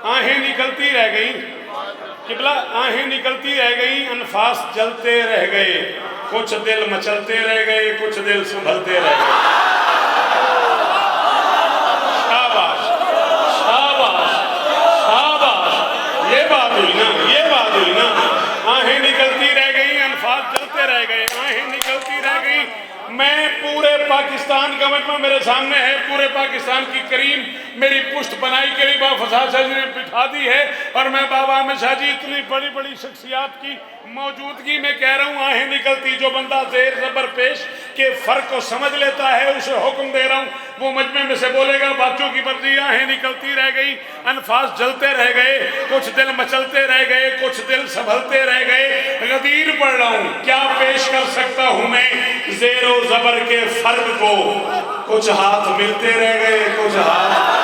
आहें निकलती रह गई, किबला आहें निकलती रह गई, अनफास जलते रह गए, कुछ दिल मचलते रह गए, कुछ दिल संभलते रह गए। शाबाश शाबाश शाबाश, ये बात हुई ना, ये बात हुई ना। आहें निकलती रह गई, अनफास जलते रह गए, आहें निकलती रह गई। मैं पूरे पाकिस्तान का मजमा मेरे सामने है, पूरे पाकिस्तान की करीम मेरी पुश्त बनाई करीब फसाद शाह जी ने बिठा दी है, और मैं बाबा अहमद शाह जी इतनी बड़ी बड़ी शख्सियात की मौजूदगी में कह रहा हूँ आहें निकलती। जो बंदा ज़ेर ज़बर पेश के फ़र्क को समझ लेता है उसे हुक्म दे रहा हूँ, वो मजमे में से बोलेगा बातों की मर्जी। आहें निकलती रह गई, अनफास जलते रह गए, कुछ दिल मचलते रह गए, कुछ दिल संभलते रह गए। गदीर पढ़ रहा हूँ, क्या पेश कर सकता हूँ मैं ज़ेर व ज़बर के फ़र्क को। कुछ हाथ मिलते रह गए, कुछ हाथ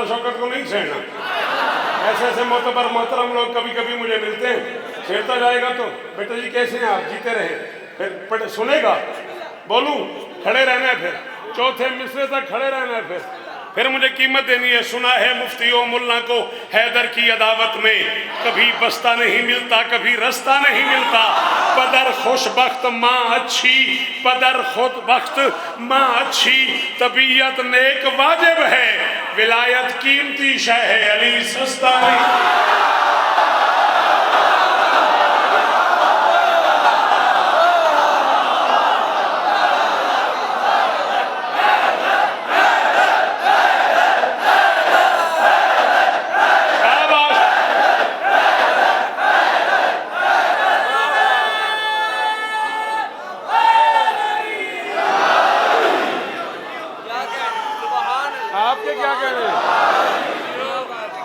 शौकत को नहीं छेड़ना। ऐसे ऐसे मोहतरम लोग कभी कभी मुझे मिलते हैं, छेड़ता जाएगा तो बेटा जी कैसे हैं आप, जीते रहे। फिर सुनेगा, बोलूं, खड़े रहना है, फिर चौथे मिसरे तक खड़े रहना है, फिर मुझे कीमत देनी है। सुना है मुफ्ती ओ मुल्ला को हैदर की अदावत में, कभी बस्ता नहीं मिलता, कभी रास्ता नहीं मिलता। पदर खुशबख्त माँ अच्छी, पदर खुशबख्त माँ अच्छी, तबीयत नेक वाजिब है, विलायत कीमती शय है, अली सस्ता नहीं।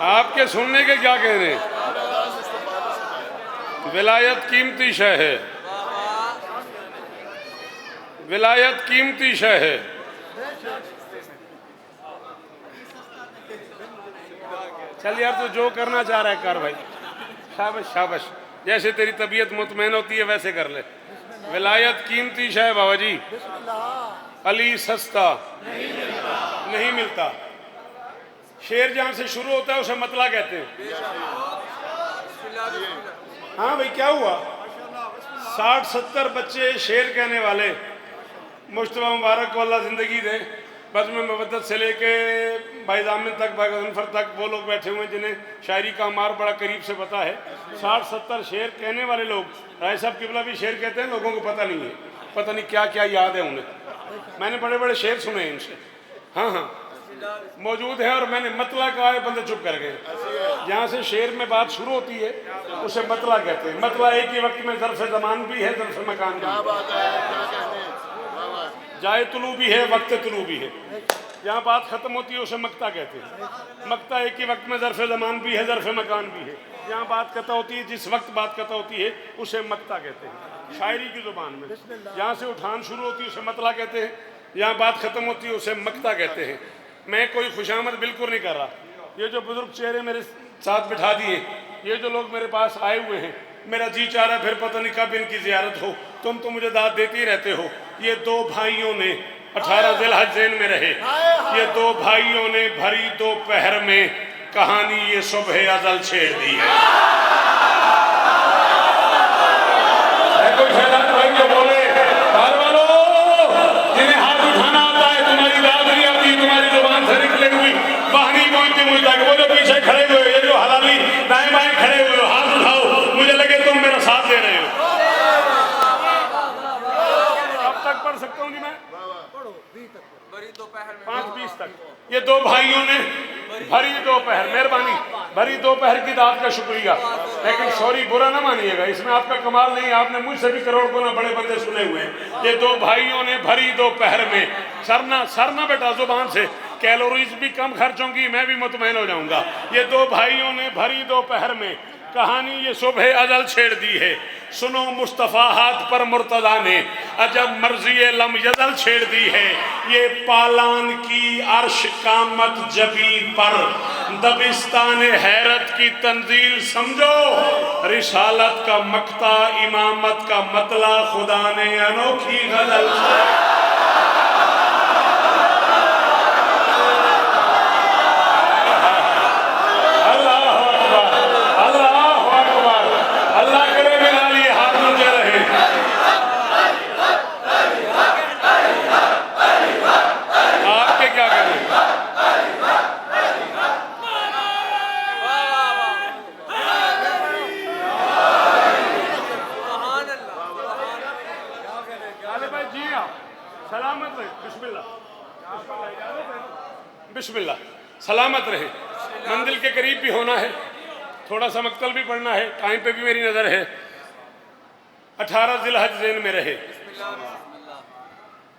आपके सुनने के क्या कह रहे हैं? विलायत कीमती शय है, विलायत कीमती शय है। चल यार, तो जो करना चाह रहा है कर भाई, शाबाश शाबाश। जैसे तेरी तबीयत मुतमैन होती है वैसे कर ले। विलायत कीमती शय बाबा जी, अली सस्ता नहीं मिलता। शेर जहाँ से शुरू होता है उसे मतला कहते हैं। हाँ भाई, क्या हुआ? 60-70 बच्चे शेर कहने वाले, मुश्तबा मुबारक को अल्लाह ज़िंदगी दे, बज़्म मवद्दत से लेके भाई जामिन तक, भाई गज़नफ़र तक, वो लोग बैठे हुए हैं जिन्हें शायरी का मार बड़ा करीब से पता है। 60-70 शेर कहने वाले लोग, राय साहब किबला भी शेर कहते हैं, लोगों को पता नहीं है, पता नहीं क्या क्या याद है उन्हें। मैंने बड़े बड़े शेर सुने हैं इनसे, हाँ हाँ मौजूद है, और मैंने मतला कहा है, बंदे चुप कर गए। जहाँ से शेर में बात शुरू होती है उसे मतला कहते हैं। मतला एक ही वक्त में ज़र्फ़ ज़मान भी है, ज़र्फ़ मकान भी है, जाए तुलू भी है, वक्त तुलू भी है। जहाँ बात ख़त्म होती है उसे मक्ता कहते हैं। मक्ता एक ही वक्त में ज़र्फ़ ज़मान भी है, ज़र्फ़ मकान भी है। जहाँ बात कता होती है, जिस वक्त बात कता होती है उसे मक्ता कहते हैं शायरी की ज़ुबान में। जहाँ से उठान शुरू होती है उसे मतला कहते हैं, जहाँ बात ख़त्म होती है उसे मक्ता कहते हैं। मैं कोई खुशामद बिल्कुल नहीं कर रहा। ये जो बुजुर्ग चेहरे मेरे साथ बिठा दिए, ये जो लोग मेरे पास आए हुए हैं, मेरा जी चाह रहा है फिर पता नहीं कब इनकी ज़ियारत हो। तुम तो मुझे दाद देते ही रहते हो। ये दो भाइयों ने 18 ज़िलहज ज़ेन में रहे, ये दो भाइयों ने भरी दोपहर में कहानी ये सुबह अज़ल छेड़ दी है। कोई शैतान भाई जो बोले घर वालों, जिन्हें हाथ उठाना आता है, तुम्हारी दाद नहीं आती, तुम्हारी जुबान से निकले हुई वाहनी पहुंचती मुझ तक, वो जो पीछे खड़े हुए, ये जो हलाली दाएं बाएं खड़े हुए, हाथ उठाओ, 5:20 तक। ये दो भाइयों ने भरी दोपहर, मेहरबानी, भरी दोपहर की दात का शुक्रिया, लेकिन सॉरी बुरा ना मानिएगा, इसमें आपका कमाल नहीं, आपने मुझसे भी करोड़ गुना बड़े बंदे सुने हुए हैं। ये दो भाइयों ने भरी दोपहर में, सरना बेटा जुबान से, कैलोरीज भी कम खर्च होंगी, मैं भी मुतमैन हो जाऊंगा। ये दो भाइयों ने भरी दोपहर में कहानी ये सुबह अजल छेड़ दी है। सुनो मुस्तफ़ा हाथ पर मुर्तज़ा ने अजब मर्जी लम यजल छेड़ दी है। ये पालान की अर्श कामत जबी पर दबिस्तान हैरत की तंजील समझो। रिसालत का मक्ता इमामत का मतला खुदा ने अनोखी गजल बिस्मिल्लाह, सलामत रहे। मंजिल के करीब भी होना है, थोड़ा सा मक्तल भी पढ़ना है, टाइम पे भी मेरी नज़र है। 18 ज़िलहज ज़ेन में रहे,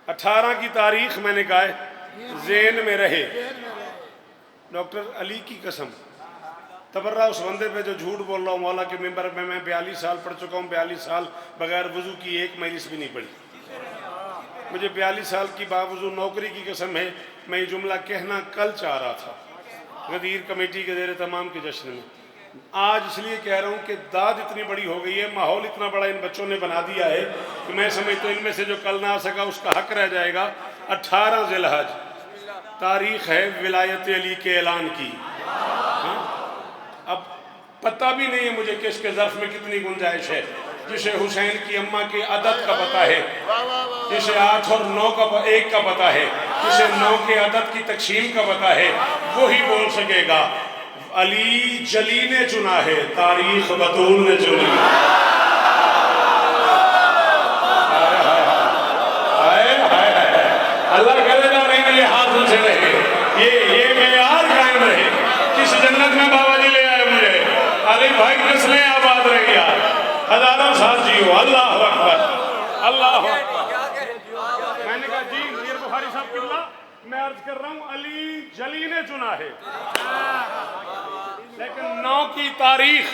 18 की तारीख मैंने कहा है ज़ेन में रहे। डॉक्टर अली की कसम, तबर्रा उस बंदे पे जो झूठ बोल रहा हूँ, मौला के मिंबर में मैं 42 साल पढ़ चुका हूँ, 42 साल बगैर वजू की एक मजलिस भी नहीं पढ़ी। मुझे 42 साल की बावजूद नौकरी की कसम है, मैं ये जुमला कहना कल चाह रहा था गदीर कमेटी के ज़ेर तमाम के जश्न में। आज इसलिए कह रहा हूँ कि दाद इतनी बड़ी हो गई है, माहौल इतना बड़ा इन बच्चों ने बना दिया है कि मैं समझता हूँ इनमें से जो कल ना आ सका उसका हक रह जाएगा। 18 ज़िलहज तारीख है विलायत अली के ऐलान की। हाँ? अब पता भी नहीं है मुझे कि इसके ज़र्फ़ में कितनी गुंजाइश है। जिसे हुसैन की अम्मा के अदद का पता है, जिसे 8 और 9 का 1 का पता है, जिसे 9 के अदद की तकसीम का पता है, वही बोल सकेगा। अली जली ने चुना है, तारीख बतूल ने चुनी। अल्लाह करेगा नहीं ये हाथ उनसे रहे, ये मेयार कायम रहे। किस जन्नत में बाबा जी ले आए मुझे, अली भाई नस्लें आबाद रही यार, हजारों साल जियो। अल्लाह अकबर, अल्लाह अकबर। मैंने कहा जी मीर बुखारी साहब किबला, मैं अर्ज कर रहा हूँ अली जली ने चुना है, लेकिन 9 की तारीख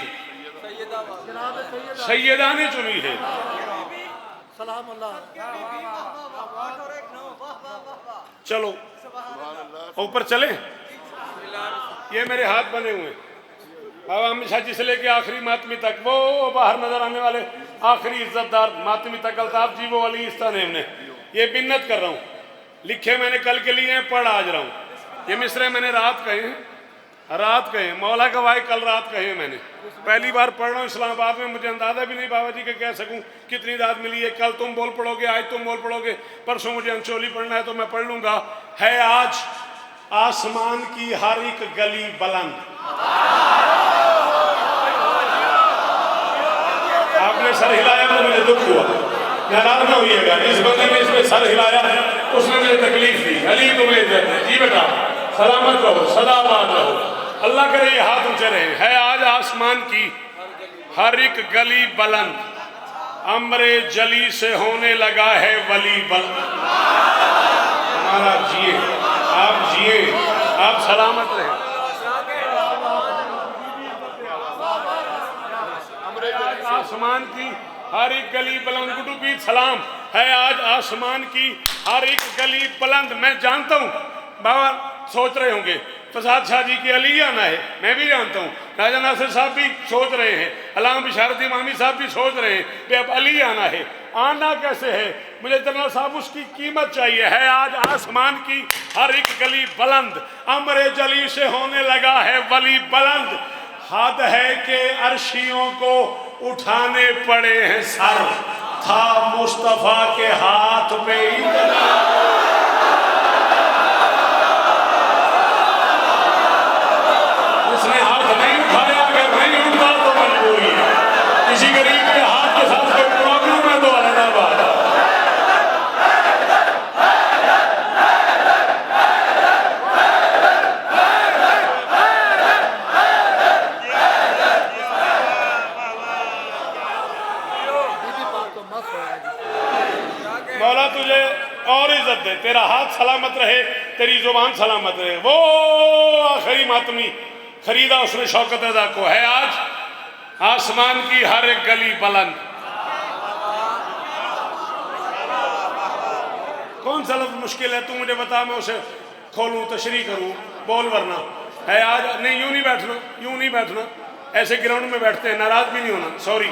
सैयदा ने चुनी है। चलो ऊपर चले, ये मेरे हाथ बने हुए बाबा अमित शाह जी से लेके आखिरी मातमी तक, वो बाहर नजर आने वाले आखिरी इज्जतदार मातमी तक अल्ताफ जी, वो अली इस्तानेम ने, ये बिन्नत कर रहा हूँ, लिखे मैंने कल के लिए हैं, पढ़ आज रहा हूँ। ये मिसरे मैंने रात कहे हैं, रात कहे, मौला का वाई कल रात कहे मैंने, पहली बार पढ़ रहा हूँ इस्लामाबाद में, मुझे अंदाजा भी नहीं बाबा जी का कह सकूँ कितनी रात मिली है। कल तुम बोल पढ़ोगे, आज तुम बोल पढ़ोगे, परसों मुझे अंचोली पढ़ना है तो मैं पढ़ लूँगा। है आज आसमान की हर एक गली बुलंद। आपने सर हिलाया तो मुझे दुख हुआ, नाराज ना होइएगा, इस बंदे ने इसमें सर हिलाया उसने मुझे तकलीफ दी। अली तुम्हें इज्जत है जी बेटा, सलामत रहो, सदाबाद रहो, अल्लाह करे ये हाथ ऊंचे रहे। है आज आसमान की हर एक गली बुलंद, अमरे जली से होने लगा है वली बुलंद। हमारा जिए, आप जिए, आप सलामत रहे। आसमान की हर एक गली बुलंद, गुड्डू पीर सलाम। है आज आसमान की हर एक गली बुलंद। मैं जानता हूँ बाबा सोच रहे होंगे फसाद शाह जी की अली आना है, मैं भी जानता हूँ, राजा नासिर साहब भी सोच रहे हैं, अल्लामा बिशारत इमामी साहब भी सोच रहे हैं कि अब अली आना है। आना कैसे है, मुझे जनरल साहब उसकी कीमत चाहिए। है आज आसमान की हर एक गली बुलंद, अमरे जली से होने लगा है वली बुलंद। हद है कि अर्शियों को उठाने पड़े हैं सर, था मुस्तफा के हाथ पे इतना। उसने हाथ नहीं उठाया, अगर नहीं उठता तो मजबूरी है। किसी गरीब के हाथ के साथ कोई प्रॉब्लम है तो अलग बात है। दे, तेरा हाथ सलामत रहे, तेरी जुबान सलामत रहे। वो आखिरी मातमी खरीदा उसने शौकत रजा को, है आज आसमान की हर एक गली बुलंद। कौन सा लफ्ज मुश्किल है, तू मुझे बता, मैं उसे खोलूं, तशरीह करूं, बोल, वरना है आज। नहीं, यूं नहीं बैठना, यूं नहीं बैठना, ऐसे ग्राउंड में बैठते हैं, नाराज भी नहीं होना, सॉरी,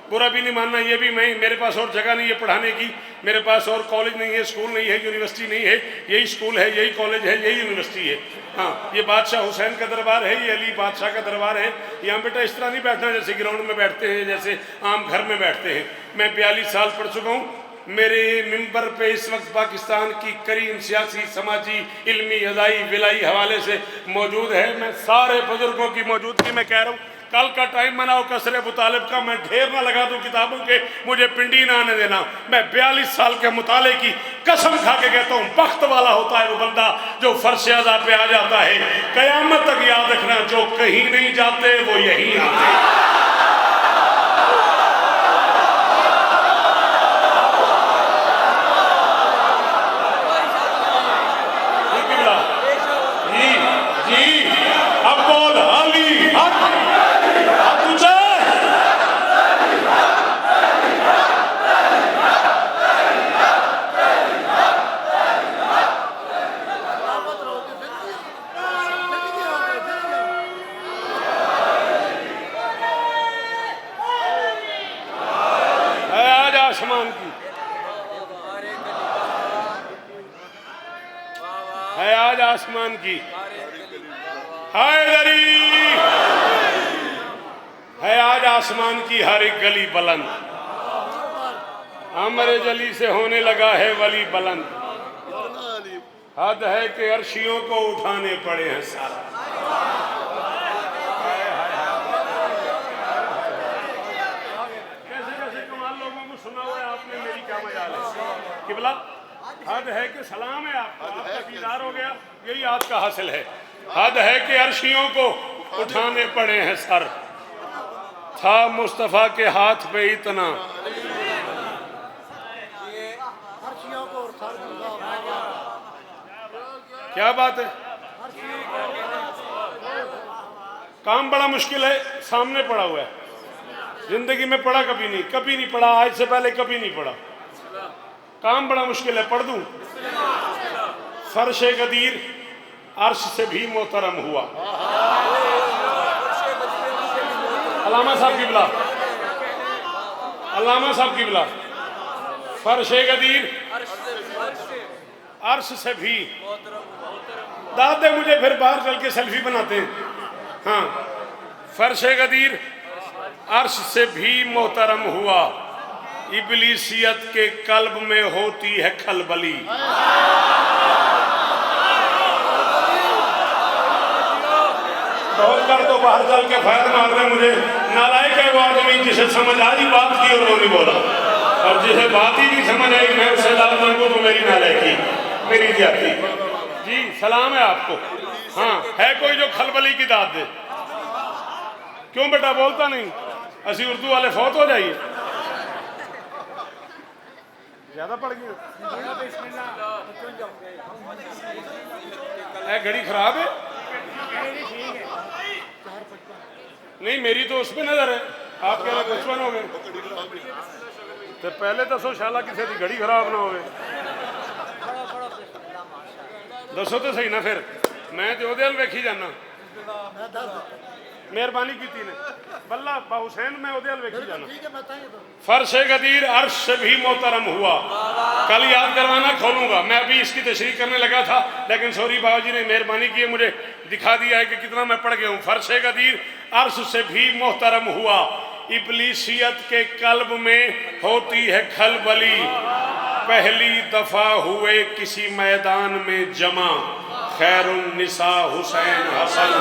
बुरा भी नहीं मानना। ये भी मैं, मेरे पास और जगह नहीं है पढ़ाने की, मेरे पास और कॉलेज नहीं है, स्कूल नहीं है, यूनिवर्सिटी नहीं है, यही स्कूल है, यही कॉलेज है, यही यूनिवर्सिटी है। हाँ, ये बादशाह हुसैन का दरबार है, ये अली बादशाह का दरबार है। यहाँ बेटा इस तरह नहीं बैठना जैसे ग्राउंड में बैठते हैं, जैसे आम घर में बैठते हैं। मैं 42 साल पढ़ चुका हूँ, मेरे मिंबर पे इस वक्त पाकिस्तान की करीम सियासी, समाजी, इल्मी, अदाई, विलाई हवाले से मौजूद है। मैं सारे बुजुर्गों की मौजूदगी में कह रहा हूँ, कल का टाइम बनाओ कसर अबू तालिब का, मैं ढेर ना लगा दूं किताबों के, मुझे पिंडी ना आने देना। मैं 42 साल के मुताले की कसम खा के कहता हूँ, बख्त वाला होता है वो बंदा जो फर्श अज़ा पे आ जाता है। कयामत तक याद रखना, जो कहीं नहीं जाते वो यहीं आते। आसमान की है, आज आसमान की हैदरी है, आज आसमान की हर एक गली बुलंद। अमर जली से होने लगा है वली बुलंद। हद है कि अर्शियों को उठाने पड़े हैं सारा। सुना हुआ है आपने, मेरी क्या मजाल है किबला। हद है कि सलाम है आपको, आपका दीदार हो गया, यही आज का हासिल है। हद है कि अर्शियों को उठाने पड़े हैं सर, था मुस्तफ़ा के हाथ पे इतना। क्या बात है, काम बड़ा मुश्किल है, सामने पड़ा हुआ है। जिंदगी में पढ़ा कभी नहीं पढ़ा, आज से पहले कभी नहीं पढ़ा। काम बड़ा मुश्किल है, पढ़ दूं। फर्श गदीर अर्श से भी मोहतरम हुआ। अल्लामा साहब किबला, अल्लामा साहब किबला, फर्श गदीर अर्श से भी। दादे मुझे फिर बाहर चल के सेल्फी बनाते हैं। हाँ, फर्श गदीर अर्श से भी मोहतरम हुआ, इब्लीसियत के कल्ब में होती है खलबली। बहुत कर तो बाहर चल के फायदा मार रहे मुझे। नालायक है वो आदमी जिसे समझ आई बात की और वो नहीं बोला, और जिसे बात ही नहीं समझ आई मैं उससे लाल मांगू तो मेरी नालायकी, मेरी ज्यादती। जी सलाम है आपको। हाँ, है कोई जो खलबली की दाद दे? क्यों बेटा बोलता नहीं? असी उर्दू वाले फौत हो जाइए, ज्यादा पड़ गई घड़ी खराब है। नहीं मेरी तो उस पर नजर है, आप कह रहे 55 हो गए तो पहले दसो शाला किसी की घड़ी खराब ना हो। दसो तो सही ना, फिर मैं तो वेखी जाना। मेहरबानी की ने बल्ला हुसैन मैं वेखी जाना। फर्श गदीर अर्श से भी मोहतरम हुआ। कल याद करवाना, खोलूंगा। मैं अभी इसकी तशरीह करने लगा था, लेकिन सॉरी बाबा जी ने मेहरबानी की, मुझे दिखा दिया है कि कितना मैं पढ़ गया हूँ। फर्श गदीर अर्श से भी मोहतरम हुआ, इब्लीसियत के कल्ब में होती है खलबली। पहली दफा हुए किसी मैदान में जमा, खैरुन निसा हुसैन हसन